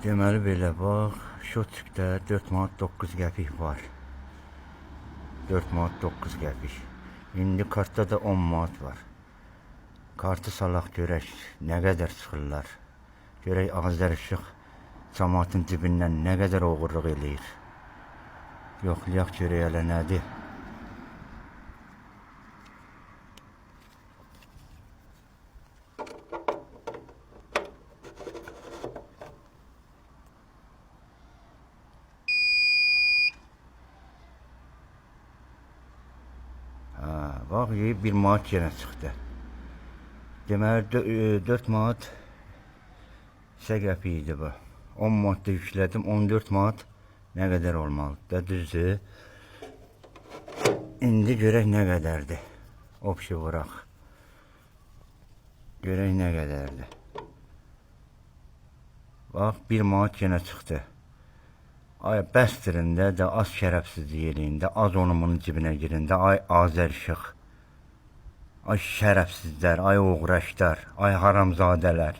Deməli belə bax, şotçukda 4 manat 9 qəpik var. 4 manat 9 qəpik. İndi kartda da 10 manat var. Kartı salaq görək nə qədər çıxırlar. Görək Azərişıq cəmaatın cibindən nə qədər oğurluq eləyir. Yoxlayaq görək hələ nədir. Bax, 1 manat yenə çıxdı. Deməli 4 manat 8 qəpik idi bu. 10 manat da yüklədim, 14 manat nə qədər olmalıdır da, düzdür. İndi görək nə qədərdir. Opşi vuraq. Görək nə qədərdir. Bax, 1 manat yenə çıxdı. Ay, bəstirin də az şərəfsizlik eləyin də, az onun cibinə girin də, ay Azərişıq. Ay şərəfsizlər, ay oğraşlar, ay haramzadələr.